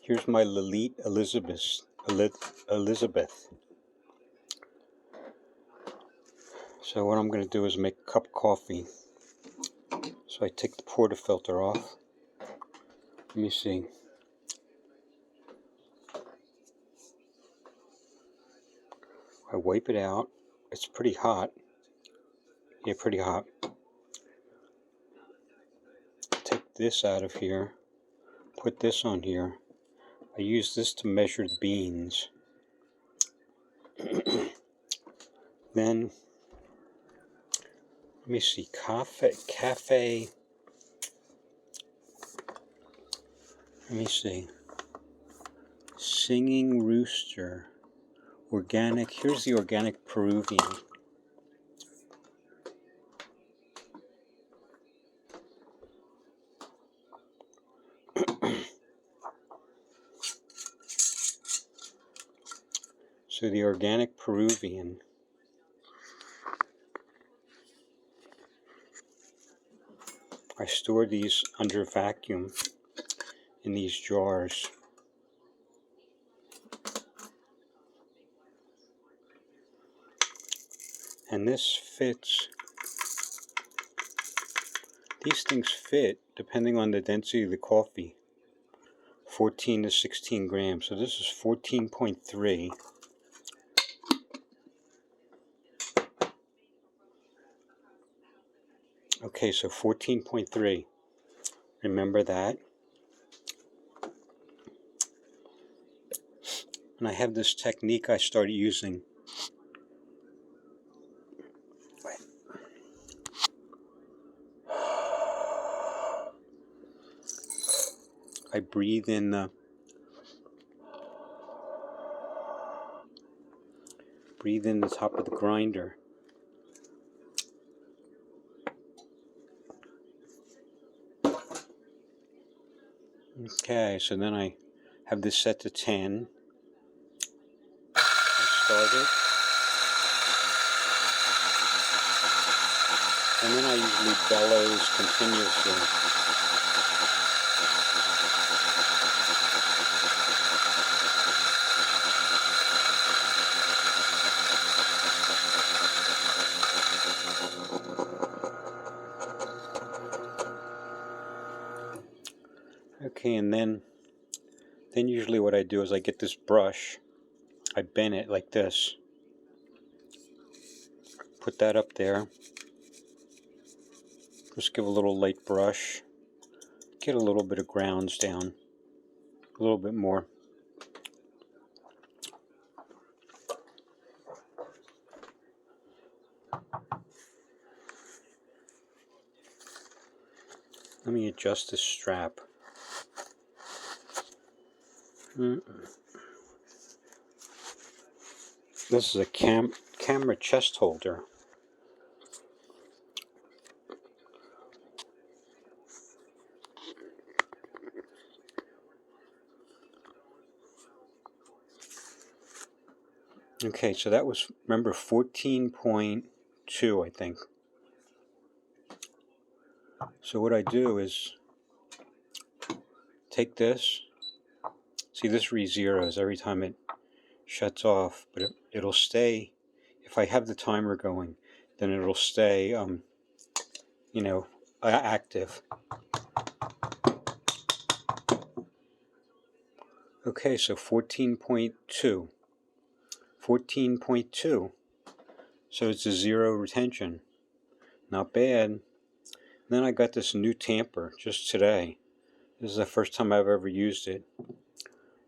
Here's my Lelit Elizabeth. So what I'm going to do is make a cup of coffee. So I take the portafilter off. Let me see. I wipe it out. It's pretty hot. Yeah, pretty hot. Take this out of here. Put this on here. I use this to measure the beans. Then, let me see, cafe, let me see, Singing Rooster, organic, here's the organic Peruvian. So the organic Peruvian, I store these under vacuum in these jars. And this fits, these things fit depending on the density of the coffee, 14 to 16 grams. So this is 14.3. Okay, so 14.3. Remember that. And I have this technique I started using. I breathe in the top of the grinder. Okay, so then I have this set to 10. I start it. And then I usually bellows continuously. Okay, and then usually what I do is I get this brush, I bend it like this, put that up there, just give a little light brush, get a little bit of grounds down, a little bit more. Let me adjust this strap. This is a camera chest holder. Okay, so that was, remember, 14.2, I think. So what I do is take this. See, this re-zeros every time it shuts off, but it'll stay. If I have the timer going, then it'll stay, active. Okay, so 14.2. 14.2. So it's a zero retention. Not bad. Then I got this new tamper just today. This is the first time I've ever used it.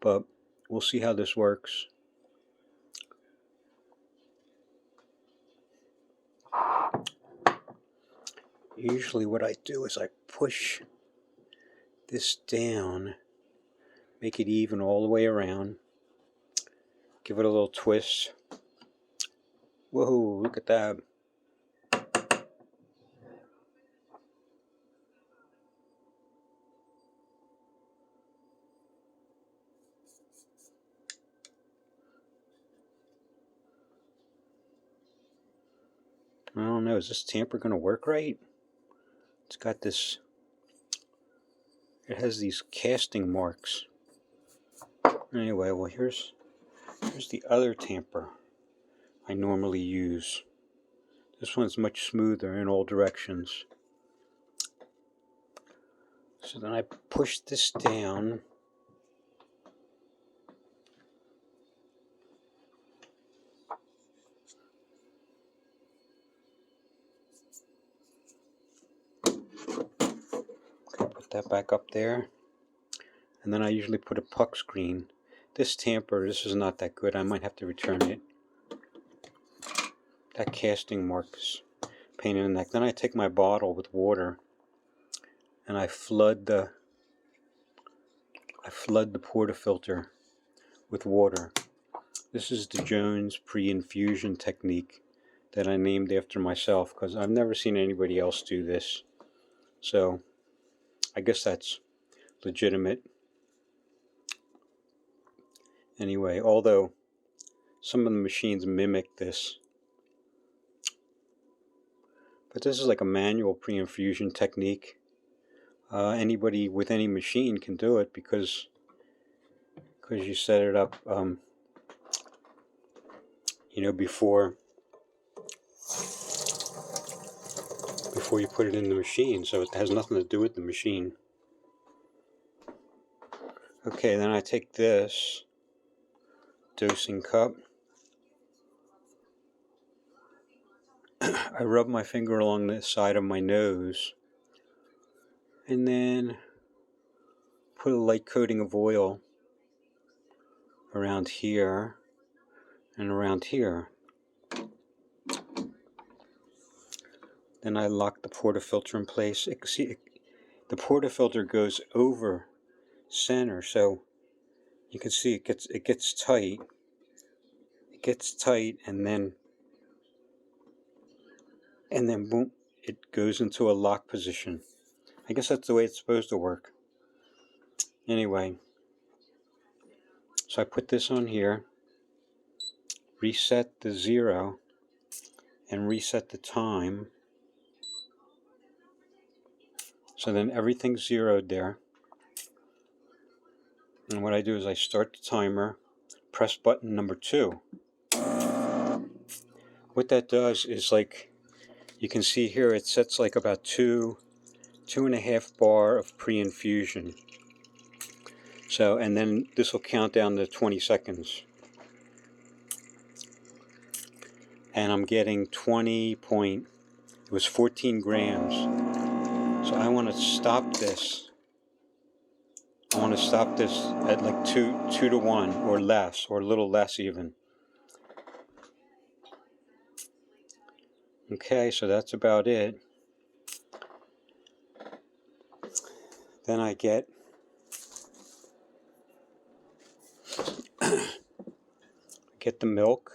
But we'll see how this works. Usually what I do is I push this down, make it even all the way around, give it a little twist. Whoa, look at that. I don't know, is this tamper going to work right? It's got this, it has these casting marks. Anyway, well, here's the other tamper I normally use. This one's much smoother in all directions. So then I push this down. Put that back up there. And then I usually put a puck screen. This tamper, this is not that good. I might have to return it. That casting marks pain in the neck. Then I take my bottle with water and I flood the portafilter with water. This is the Jones pre-infusion technique that I named after myself because I've never seen anybody else do this. So I guess that's legitimate. Anyway, although some of the machines mimic this, but this is like a manual pre-infusion technique. Anybody with any machine can do it because you set it up, before you put it in the machine. So it has nothing to do with the machine. Okay, then I take this dosing cup. I rub my finger along the side of my nose and then put a light coating of oil around here and around here. Then I lock the portafilter in place. The portafilter goes over center, so you can see it gets tight. It gets tight, and then boom, it goes into a lock position. I guess that's the way it's supposed to work. Anyway, so I put this on here, reset the 0, and reset the time. So then everything's zeroed there. And what I do is I start the timer, press button number 2. What that does is, like you can see here, it sets like about 2.5 bar of pre-infusion. So, and then this will count down to 20 seconds. And I'm getting it was 14 grams. So I want to stop this. I want to stop this at like 2 to 1 or less, or a little less even. Okay, so that's about it. Then I get the milk.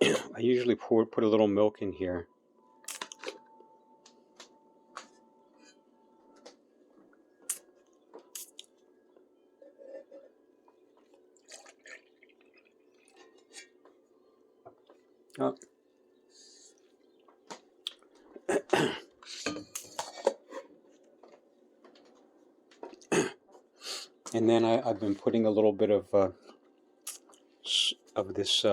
I usually put a little milk in here. Oh. And then I've been putting a little bit of this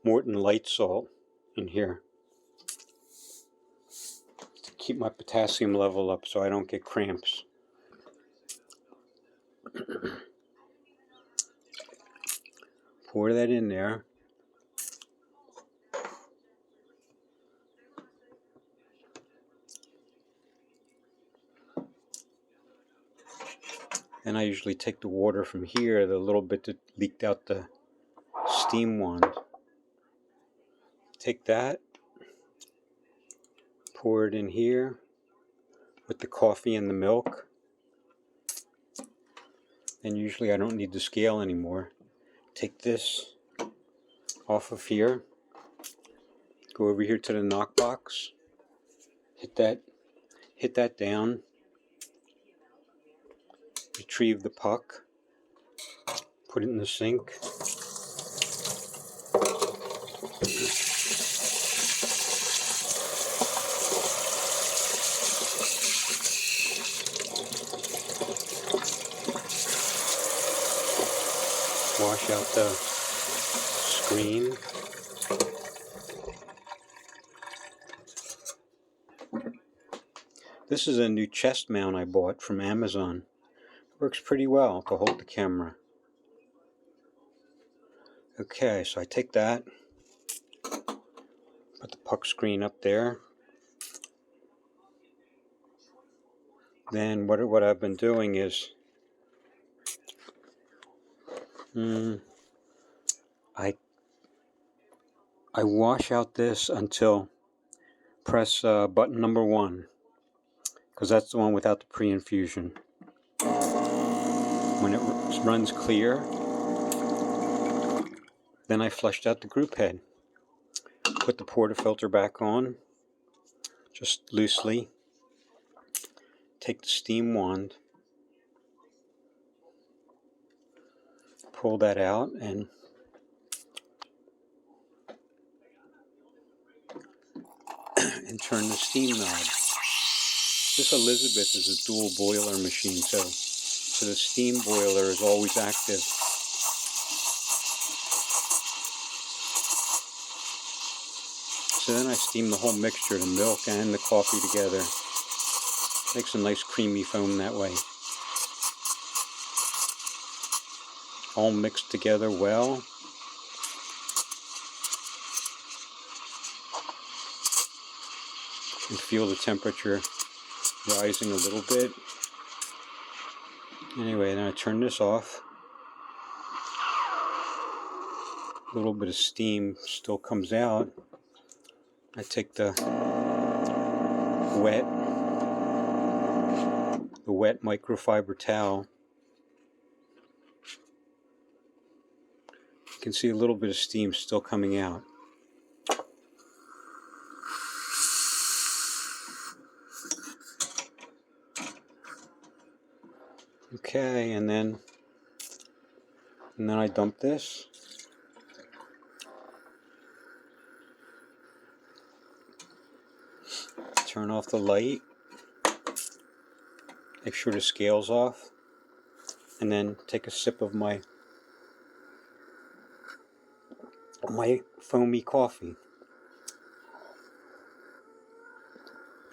Morton light salt in here to keep my potassium level up so I don't get cramps. Pour that in there. And I usually take the water from here, the little bit that leaked out the steam wand. Take that, pour it in here with the coffee and the milk. And usually I don't need the scale anymore. Take this off of here, go over here to the knock box, hit that down, retrieve the puck, put it in the sink. wash out the screen. This is a new chest mount I bought from Amazon. Works pretty well to hold the camera. Okay, so I take that, put the puck screen up there. Then what I've been doing is I wash out this until press button number 1, because that's the one without the pre-infusion. When it runs clear, then I flushed out the group head. Put the portafilter back on, just loosely. Take the steam wand, pull that out, and turn the steam knob. This Elizabeth is a dual boiler machine, so the steam boiler is always active. So then I steam the whole mixture, the milk and the coffee together. Makes a nice creamy foam that way. All mixed together well. You can feel the temperature rising a little bit. Anyway, then I turn this off. A little bit of steam still comes out. I take the wet microfiber towel. You can see a little bit of steam still coming out. Okay, and then I dump this. Turn off the light. Make sure the scale's off. And then take a sip of my foamy coffee.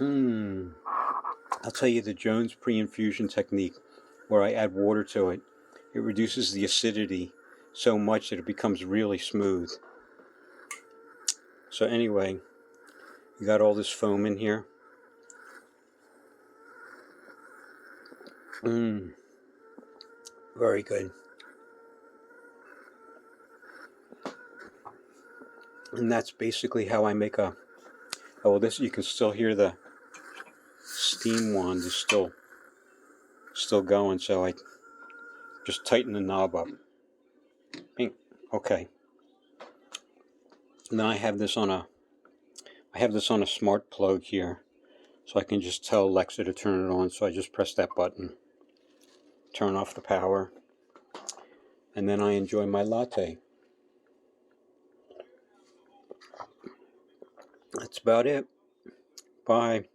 I'll tell you the Jones pre-infusion technique, where I add water to it. It reduces the acidity so much that it becomes really smooth. So anyway, you got all this foam in here. Very good. And that's basically how I make a... Oh, well, this, you can still hear the steam wand is still going, so I just tighten the knob up. Okay. And then I have this on a smart plug here, so I can just tell Alexa to turn it on. So I just press that button, turn off the power, and then I enjoy my latte. That's about it. Bye.